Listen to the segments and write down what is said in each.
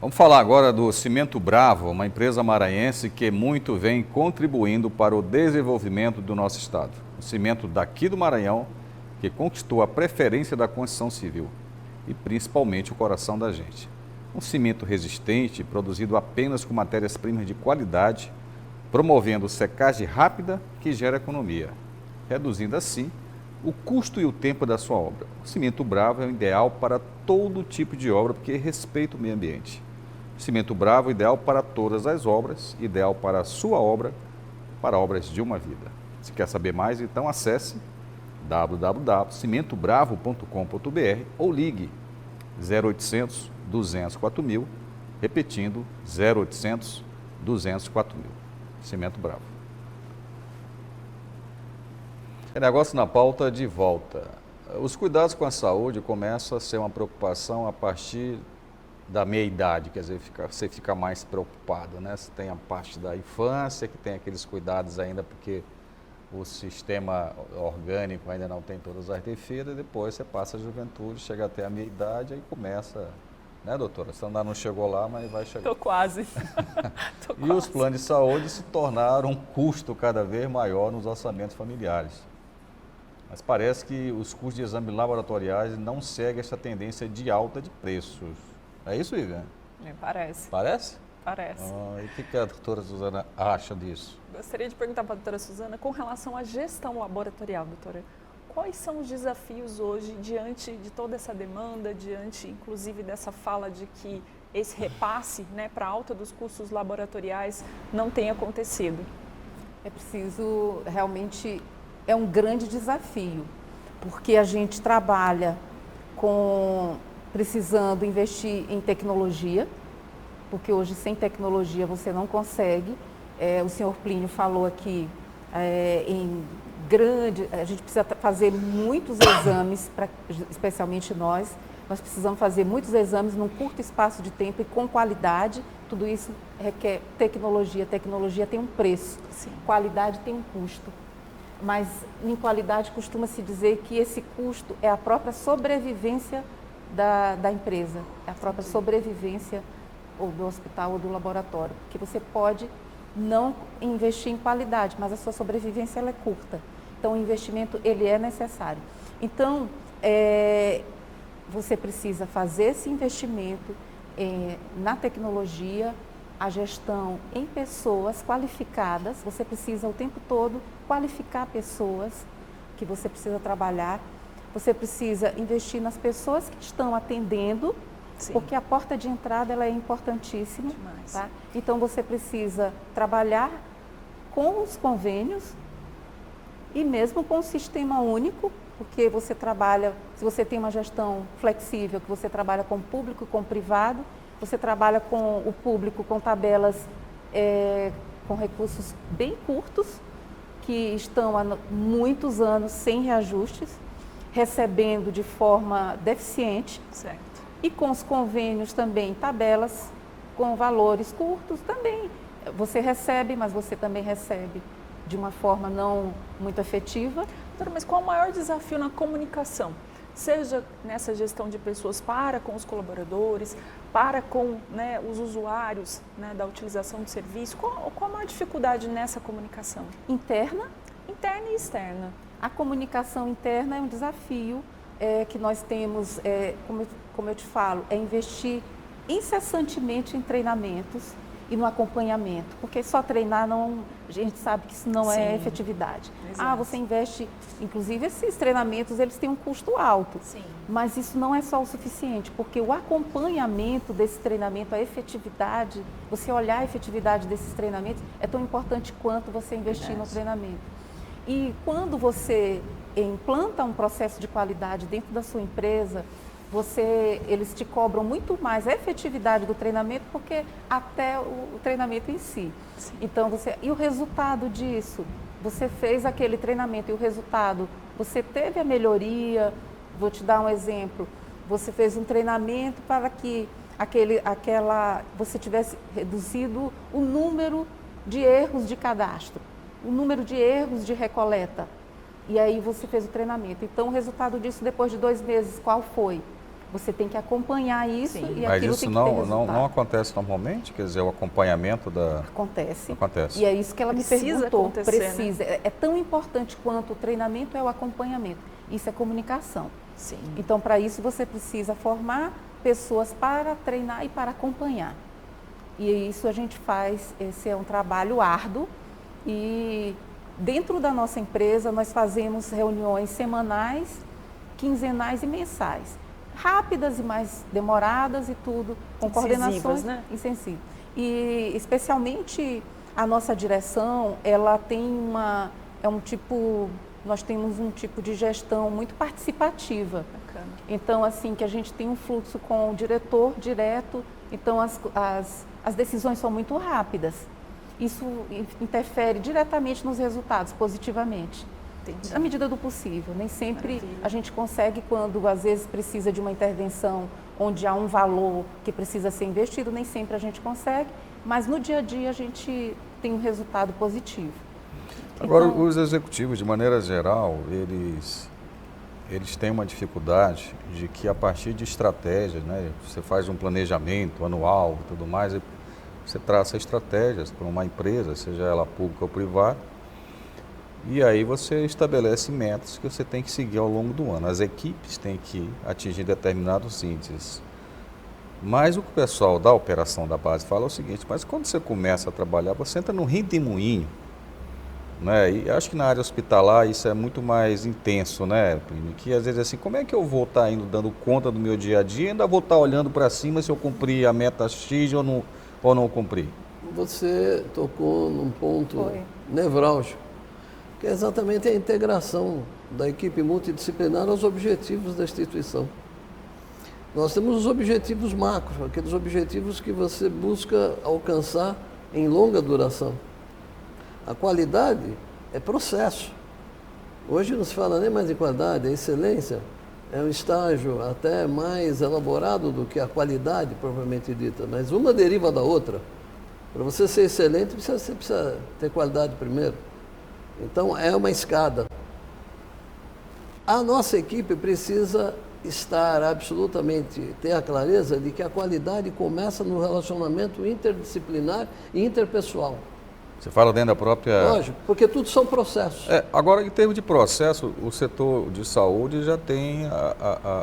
Vamos falar agora do Cimento Bravo, uma empresa maranhense que muito vem contribuindo para o desenvolvimento do nosso estado. O cimento daqui do Maranhão, que conquistou a preferência da construção civil e principalmente o coração da gente. Um cimento resistente, produzido apenas com matérias-primas de qualidade, promovendo secagem rápida que gera economia, reduzindo assim o custo e o tempo da sua obra. O Cimento Bravo é o ideal para todo tipo de obra porque respeita o meio ambiente. Cimento Bravo, ideal para todas as obras, ideal para a sua obra, para obras de uma vida. Se quer saber mais, então acesse www.cimentobravo.com.br ou ligue 0800 200 4000, repetindo 0800 200 4000. Cimento Bravo. Negócio na pauta de volta. Os cuidados com a saúde começam a ser uma preocupação a partir da meia-idade, quer dizer, você fica mais preocupado, né? Você tem a parte da infância, que tem aqueles cuidados ainda porque o sistema orgânico ainda não tem todas as defesas, depois você passa a juventude, chega até a meia-idade, aí começa, né, doutora? Você ainda não chegou lá, mas vai chegar. Tô quase. E os planos de saúde se tornaram um custo cada vez maior nos orçamentos familiares. Mas parece que os custos de exames laboratoriais não seguem essa tendência de alta de preços. É isso, Viviane? Me parece. Parece? Parece. E o que a doutora Suzana acha disso? Gostaria de perguntar para a doutora Suzana com relação à gestão laboratorial, doutora. Quais são os desafios hoje diante de toda essa demanda, diante inclusive dessa fala de que esse repasse, né, para a alta dos custos laboratoriais não tem acontecido? É preciso, realmente, é um grande desafio, porque a gente trabalha precisando investir em tecnologia, porque hoje sem tecnologia você não consegue. O senhor Plínio falou aqui a gente precisa fazer muitos exames, especialmente nós precisamos fazer muitos exames num curto espaço de tempo e com qualidade. Tudo isso requer tecnologia. Tecnologia tem um preço, Sim. Qualidade tem um custo. Mas em qualidade costuma-se dizer que esse custo é a própria sobrevivência da empresa, é a própria sobrevivência ou do hospital ou do laboratório, porque você pode não investir em qualidade, mas a sua sobrevivência ela é curta. Então, o investimento ele é necessário. Então, você precisa fazer esse investimento na tecnologia, a gestão em pessoas qualificadas. Você precisa o tempo todo qualificar pessoas que você precisa trabalhar. Você precisa investir nas pessoas que estão atendendo, Sim. Porque a porta de entrada ela é importantíssima. Tá? Então, você precisa trabalhar com os convênios e mesmo com o sistema único, porque você trabalha, se você tem uma gestão flexível, que você trabalha com o público e com o privado, você trabalha com o público com tabelas com recursos bem curtos, que estão há muitos anos sem reajustes, recebendo de forma deficiente. Certo. E com os convênios também, tabelas com valores curtos também. Você recebe, mas você também recebe de uma forma não muito efetiva. Doutora, mas qual o maior desafio na comunicação? Seja nessa gestão de pessoas para com os colaboradores, para com, né, os usuários, né, da utilização do serviço. Qual a maior dificuldade nessa comunicação? Interna? Interna e externa. A comunicação interna é um desafio que nós temos, como eu te falo, é investir incessantemente em treinamentos e no acompanhamento, porque só treinar a gente sabe que isso não Sim. é efetividade. Exato. Você investe, inclusive esses treinamentos, eles têm um custo alto, Sim. Mas isso não é só o suficiente, porque o acompanhamento desse treinamento, a efetividade, você olhar a efetividade desses treinamentos é tão importante quanto você investir no treinamento. E quando você implanta um processo de qualidade dentro da sua empresa, eles te cobram muito mais a efetividade do treinamento, porque até o treinamento em si. Sim. Então, e o resultado disso? Você fez aquele treinamento e o resultado, você teve a melhoria. Vou te dar um exemplo. Você fez um treinamento para que você tivesse reduzido o número de erros de cadastro, o número de erros de recoleta. E aí você fez o treinamento. Então, o resultado disso, depois de 2 meses, qual foi? você tem que acompanhar isso Sim. e Mas aquilo isso tem que ter resultado. não acontece normalmente? Quer dizer, o acompanhamento da... Acontece. Acontece. E é isso que ela Precisa me perguntou. acontecer, Precisa. É tão importante quanto o treinamento é o acompanhamento. Isso é comunicação. Sim. Então, para isso, você precisa formar pessoas para treinar e para acompanhar. E isso a gente faz, esse é um trabalho árduo. E dentro da nossa empresa, nós fazemos reuniões semanais, quinzenais e mensais. Rápidas e mais demoradas e tudo, com Incisivas, coordenações né? intensivas. E especialmente a nossa direção, ela tem nós temos um tipo de gestão muito participativa. Bacana. Então, assim, que a gente tem um fluxo com o diretor direto, então as decisões são muito rápidas. Isso interfere diretamente nos resultados, positivamente. Entendi. Na medida do possível. Nem sempre Maravilha. a gente consegue quando, às vezes, precisa de uma intervenção onde há um valor que precisa ser investido, nem sempre a gente consegue, mas no dia a dia a gente tem um resultado positivo. Agora, Então, os executivos, de maneira geral, eles têm uma dificuldade de que a partir de estratégias, né, você faz um planejamento anual e tudo mais, e você traça estratégias para uma empresa, seja ela pública ou privada, e aí você estabelece metas que você tem que seguir ao longo do ano. As equipes têm que atingir determinados índices. Mas o que o pessoal da operação da base fala é o seguinte, mas quando você começa a trabalhar, você entra num redemoinho, né? E acho que na área hospitalar isso é muito mais intenso, né, Plínio? Que às vezes assim, como é que eu vou estar indo dando conta do meu dia a dia e ainda vou estar olhando para cima se eu cumprir a meta X ou não cumprir? Você tocou num ponto Foi. nevrálgico, que é exatamente a integração da equipe multidisciplinar aos objetivos da instituição. Nós temos os objetivos macro, aqueles objetivos que você busca alcançar em longa duração. A qualidade é processo. Hoje não se fala nem mais em qualidade, a excelência é um estágio até mais elaborado do que a qualidade propriamente dita, mas uma deriva da outra. Para você ser excelente, você precisa ter qualidade primeiro. Então, é uma escada. A nossa equipe precisa estar absolutamente, ter a clareza de que a qualidade começa no relacionamento interdisciplinar e interpessoal. Você fala dentro da própria... Lógico, porque tudo são processos. Agora, em termos de processo, o setor de saúde já tem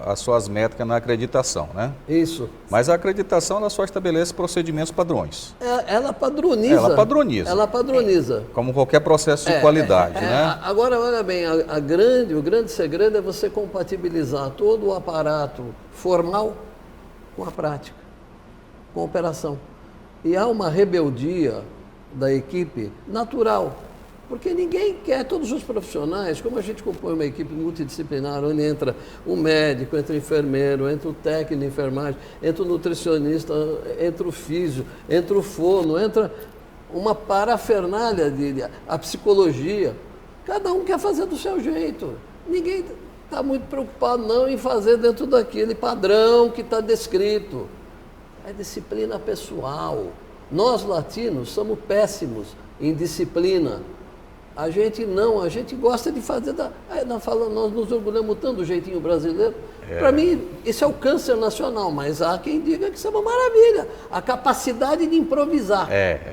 as suas métricas na acreditação, né? Isso. Mas a acreditação ela só estabelece procedimentos padrões, Ela padroniza. Ela padroniza. Ela padroniza. como qualquer processo de qualidade, né? Agora, olha bem, o grande segredo é você compatibilizar todo o aparato formal com a prática, com a operação. E há uma rebeldia da equipe natural, porque ninguém quer, todos os profissionais, como a gente compõe uma equipe multidisciplinar, onde entra o médico, entra o enfermeiro, entra o técnico de enfermagem, entra o nutricionista, entra o físio, entra o fono, entra uma parafernália a psicologia. Cada um quer fazer do seu jeito. Ninguém está muito preocupado não em fazer dentro daquele padrão que está descrito. É disciplina pessoal. Nós latinos somos péssimos em disciplina. A gente gosta de fazer nós nos orgulhamos tanto do jeitinho brasileiro. Para mim, isso é o câncer nacional, mas há quem diga que isso é uma maravilha. A capacidade de improvisar.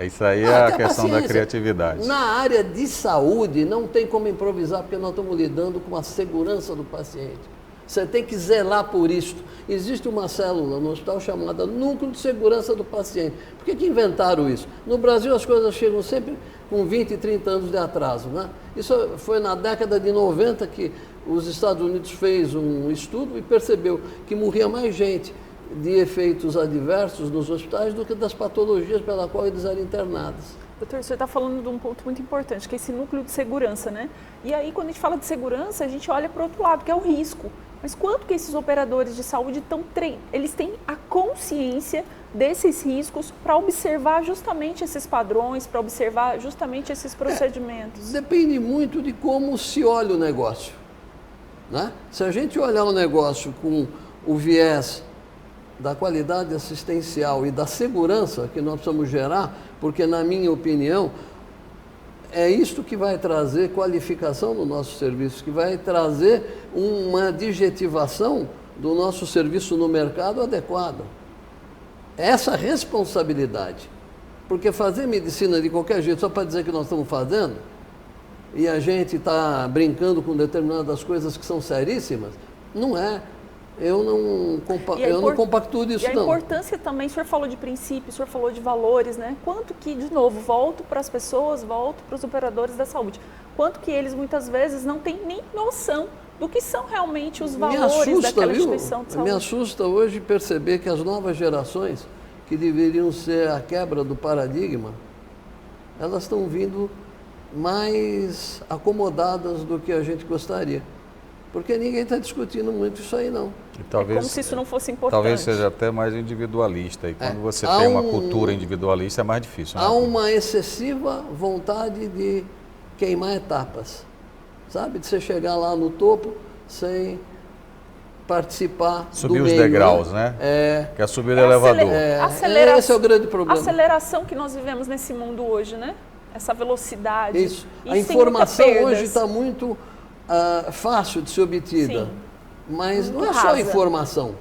Isso aí é a questão da criatividade. Na área de saúde, não tem como improvisar, porque nós estamos lidando com a segurança do paciente. Você tem que zelar por isto. Existe uma célula no hospital chamada Núcleo de Segurança do Paciente. Por que inventaram isso? No Brasil as coisas chegam sempre com 20, 30 anos de atraso, né? Isso foi na década de 90 que os Estados Unidos fez um estudo e percebeu que morria mais gente de efeitos adversos nos hospitais do que das patologias pela qual eles eram internados. Doutor, você está falando de um ponto muito importante, que é esse núcleo de segurança, né? E aí, quando a gente fala de segurança, a gente olha para o outro lado, que é o risco. Mas quanto que esses operadores de saúde eles têm a consciência desses riscos para observar justamente esses padrões, para observar justamente esses procedimentos? Depende muito de como se olha o negócio, né? Se a gente olhar o negócio com o viés da qualidade assistencial e da segurança que nós precisamos gerar, porque, na minha opinião, é isto que vai trazer qualificação no nosso serviço, que vai trazer uma adjetivação do nosso serviço no mercado adequado. Essa responsabilidade. Porque fazer medicina de qualquer jeito, só para dizer que nós estamos fazendo, e a gente está brincando com determinadas coisas que são seríssimas, não é. Eu não compactuo disso, não. E a importância também, o senhor falou de princípios, o senhor falou de valores, né? Quanto que, de novo, volto para as pessoas, volto para os operadores da saúde, quanto que eles muitas vezes não têm nem noção do que são realmente os valores daquela instituição de saúde. Me assusta hoje perceber que as novas gerações, que deveriam ser a quebra do paradigma, elas estão vindo mais acomodadas do que a gente gostaria. Porque ninguém está discutindo muito isso aí, não. E talvez, como se isso não fosse importante. Talvez seja até mais individualista. E quando você tem uma cultura individualista, é mais difícil. Né? Há uma excessiva vontade de queimar etapas. Sabe? De você chegar lá no topo sem participar subir do os meio, degraus, né? Quer subir o elevador. Esse é o grande problema. A aceleração que nós vivemos nesse mundo hoje, né? Essa velocidade. Isso. A informação hoje está muito fácil de ser obtida. Sim. Mas muito não é só a informação,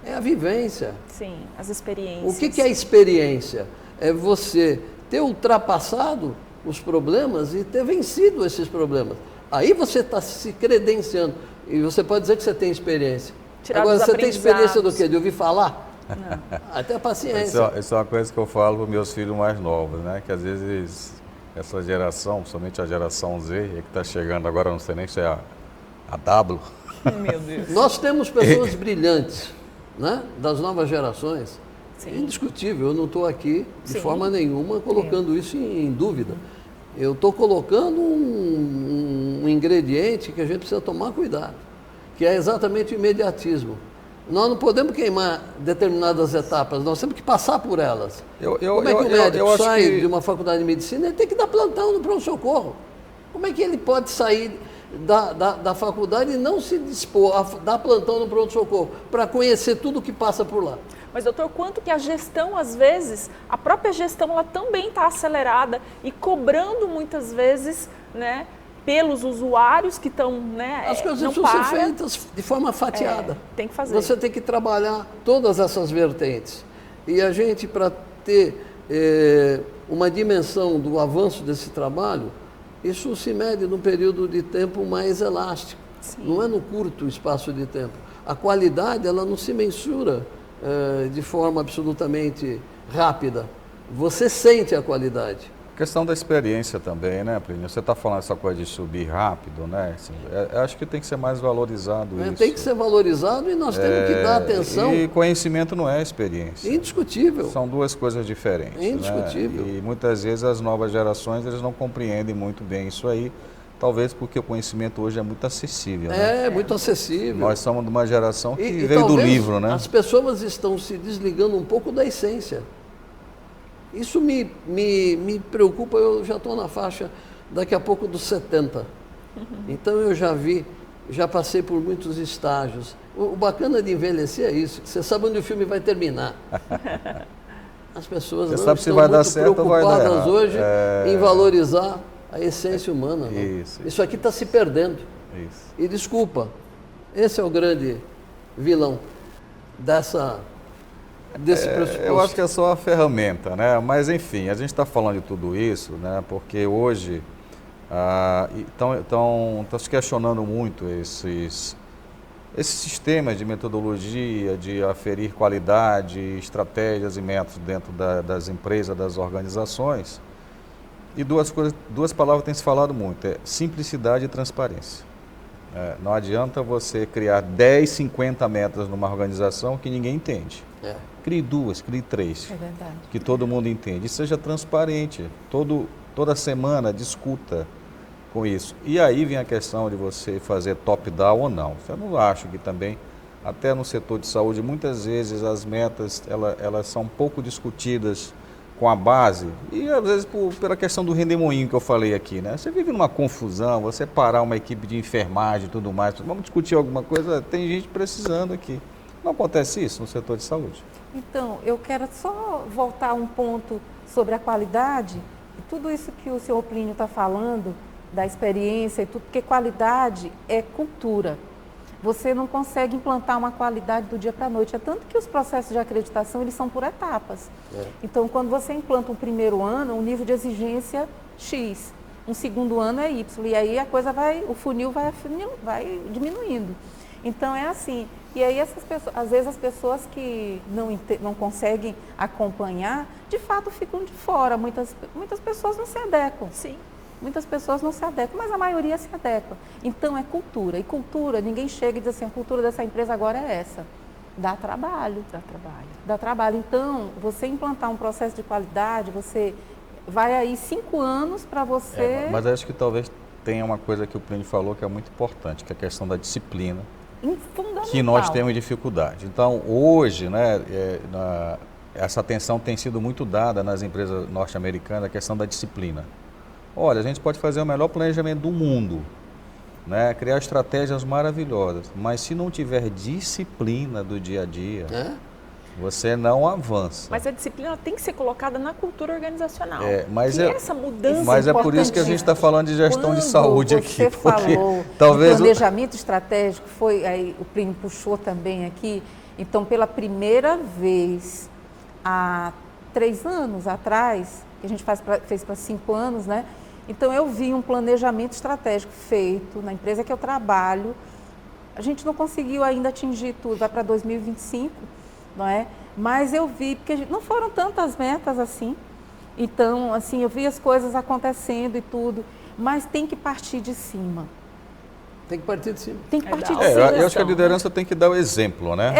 é a vivência. Sim, as experiências. O que é a experiência? É você ter ultrapassado os problemas e ter vencido esses problemas. Aí você está se credenciando. E você pode dizer que você tem experiência. Agora, você tem experiência do quê? De ouvir falar? Não. Até paciência. Isso é uma coisa que eu falo para os meus filhos mais novos, né? Que às vezes essa geração, somente a geração Z, que está chegando agora, não sei nem se é a W. Meu Deus. Nós temos pessoas brilhantes, né? Das novas gerações. Sim. É indiscutível, eu não estou aqui de forma nenhuma colocando isso em dúvida. Eu estou colocando um ingrediente que a gente precisa tomar cuidado, que é exatamente o imediatismo. Nós não podemos queimar determinadas etapas, nós temos que passar por elas. Como é que o médico sai de uma faculdade de medicina? Ele tem que dar plantão no pronto-socorro. Como é que ele pode sair da faculdade e não se dispor a dar plantão no pronto-socorro para conhecer tudo o que passa por lá? Mas, doutor, quanto que a gestão, às vezes, a própria gestão, ela também está acelerada e cobrando muitas vezes, né, pelos usuários que estão, né, as coisas precisam ser feitas de forma fatiada. Tem que fazer. Você tem que trabalhar todas essas vertentes. E a gente, para ter uma dimensão do avanço desse trabalho, isso se mede num período de tempo mais elástico. Sim. Não é no curto espaço de tempo. A qualidade, ela não se mensura de forma absolutamente rápida. Você sente a qualidade. A questão da experiência também, né, Plínio? Você está falando essa coisa de subir rápido, né? Assim, acho que tem que ser mais valorizado isso. Tem que ser valorizado e nós temos que dar atenção. E conhecimento não é experiência. Indiscutível. São duas coisas diferentes. Indiscutível. Né? E muitas vezes as novas gerações eles não compreendem muito bem isso aí. Talvez porque o conhecimento hoje é muito acessível. Né? Muito acessível. Nós somos de uma geração que veio do livro, né? As pessoas estão se desligando um pouco da essência. Isso me preocupa, eu já estou na faixa daqui a pouco dos 70. Então eu já passei por muitos estágios. O bacana de envelhecer é isso, você sabe onde o filme vai terminar. As pessoas não estão muito preocupadas hoje em valorizar a essência humana. Isso aqui está se perdendo. Isso. E desculpa, esse é o grande vilão desse pressuposto. Eu acho que é só uma ferramenta, né? Mas enfim, a gente está falando de tudo isso, né? Porque hoje estão se questionando muito esses sistemas de metodologia, de aferir qualidade, estratégias e métodos dentro das empresas, das organizações. E duas palavras têm se falado muito, é simplicidade e transparência. Não adianta você criar 10, 50 metas numa organização que ninguém entende. Crie 2, crie 3, que todo mundo entende. E seja transparente, toda semana discuta com isso. E aí vem a questão de você fazer top-down ou não. Eu não acho que também, até no setor de saúde, muitas vezes as metas elas são pouco discutidas com a base, e às vezes pela questão do redemoinho que eu falei aqui, né? Você vive numa confusão, você parar uma equipe de enfermagem e tudo mais, vamos discutir alguma coisa, tem gente precisando aqui. Não acontece isso no setor de saúde? Então, eu quero só voltar um ponto sobre a qualidade, e tudo isso que o senhor Plínio está falando, da experiência e tudo, porque qualidade é cultura. você não consegue implantar uma qualidade do dia para a noite. É tanto que os processos de acreditação, eles são por etapas. Então, quando você implanta um primeiro ano, o nível de exigência X, um segundo ano é Y, e aí a coisa o funil vai diminuindo. Então, é assim. E aí, às vezes, as pessoas que não conseguem acompanhar, de fato, ficam de fora. Muitas pessoas não se adequam. Sim. Muitas pessoas não se adequam, mas a maioria se adequa. Então, é cultura. E cultura, ninguém chega e diz assim, a cultura dessa empresa agora é essa. Dá trabalho. Dá trabalho. Então, você implantar um processo de qualidade, você vai aí 5 anos para você... Mas acho que talvez tenha uma coisa que o Plínio falou que é muito importante, que é a questão da disciplina. Fundamental. Que nós temos dificuldade. Então, hoje, né, essa atenção tem sido muito dada nas empresas norte-americanas, a questão da disciplina. Olha, a gente pode fazer o melhor planejamento do mundo, né, criar estratégias maravilhosas, mas se não tiver disciplina do dia a dia, você não avança. Mas a disciplina tem que ser colocada na cultura organizacional. Essa mudança mas é por isso que a gente está falando de gestão de saúde aqui. Porque talvez planejamento estratégico foi, aí o Plínio puxou também aqui. Então, pela primeira vez há 3 anos atrás, que a gente fez para 5 anos, né? Então, eu vi um planejamento estratégico feito na empresa que eu trabalho. A gente não conseguiu ainda atingir tudo, vai para 2025. Não é? Mas eu vi, porque não foram tantas metas assim. Então, assim, eu vi as coisas acontecendo e tudo, mas tem que partir de cima. Tem que partir de cima. Tem que partir de cima. Eu acho que a liderança tem que dar o exemplo, né?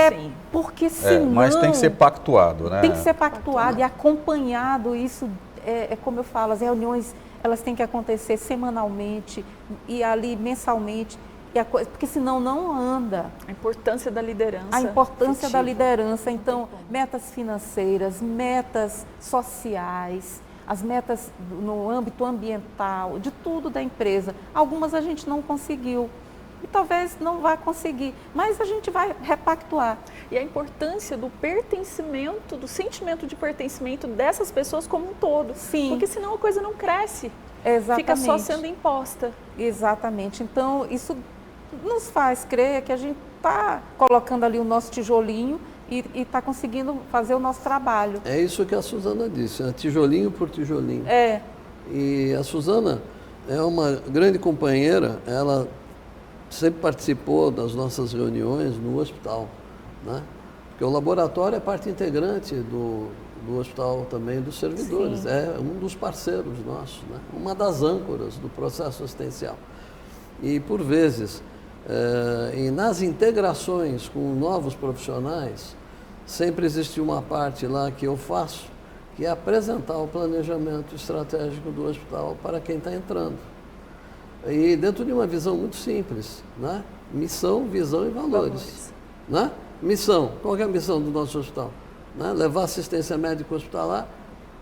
Porque senão... mas tem que ser pactuado, né? Tem que ser pactuado e acompanhado. Isso é como eu falo, as reuniões, elas têm que acontecer semanalmente e ali mensalmente. Porque senão não anda. A importância da liderança. A importância da liderança. Então, metas financeiras, metas sociais, as metas no âmbito ambiental, de tudo da empresa. Algumas a gente não conseguiu e talvez não vá conseguir, mas a gente vai repactuar. E a importância do pertencimento, do sentimento de pertencimento dessas pessoas como um todo. Sim. Porque senão a coisa não cresce. Exatamente. Fica só sendo imposta. Exatamente. Então, isso nos faz crer que a gente está colocando ali o nosso tijolinho e está conseguindo fazer o nosso trabalho. É isso que a Suzana disse, tijolinho por tijolinho. E a Suzana é uma grande companheira, ela sempre participou das nossas reuniões no hospital, né? Porque o laboratório é parte integrante do hospital também, dos servidores. Sim. É um dos parceiros nossos, né? Uma das âncoras do processo assistencial. E, por vezes, e nas integrações com novos profissionais, sempre existe uma parte lá que eu faço, que é apresentar o planejamento estratégico do hospital para quem está entrando. E dentro de uma visão muito simples, né? Missão, visão e valores. Né? Missão, qual é a missão do nosso hospital? Né? Levar assistência médica hospitalar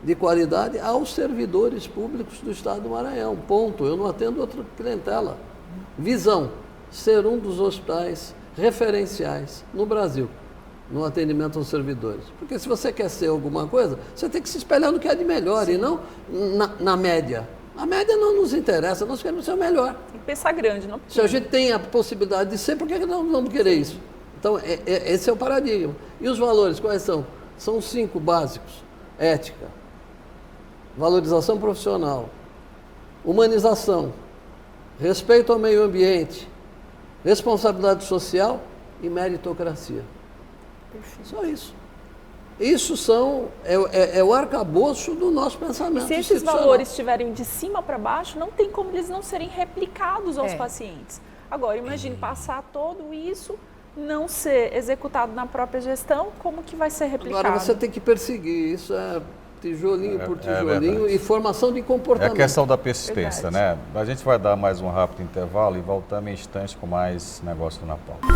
de qualidade aos servidores públicos do Estado do Maranhão. Ponto. Eu não atendo outra clientela. Visão, ser um dos hospitais referenciais no Brasil no atendimento aos servidores. Porque se você quer ser alguma coisa, você tem que se espelhar no que é de melhor. Sim. E não na média. A média não nos interessa, nós queremos ser o melhor. Tem que pensar grande, não? Se a gente tem a possibilidade de ser, por que não vamos querer isso? Então, esse é o paradigma. E os valores, quais são? São 5 básicos. Ética, valorização profissional, humanização, respeito ao meio ambiente, responsabilidade social e meritocracia. Perfeito. Só isso. Isso é o arcabouço do nosso pensamento. E se esses valores estiverem de cima para baixo, não tem como eles não serem replicados aos pacientes. Agora, imagine passar tudo isso, não ser executado na própria gestão, como que vai ser replicado? Agora você tem que perseguir, isso é tijolinho por tijolinho e formação de comportamento. É a questão da persistência, né? A gente vai dar mais um rápido intervalo e voltamos em instantes com mais Negócio na Pauta.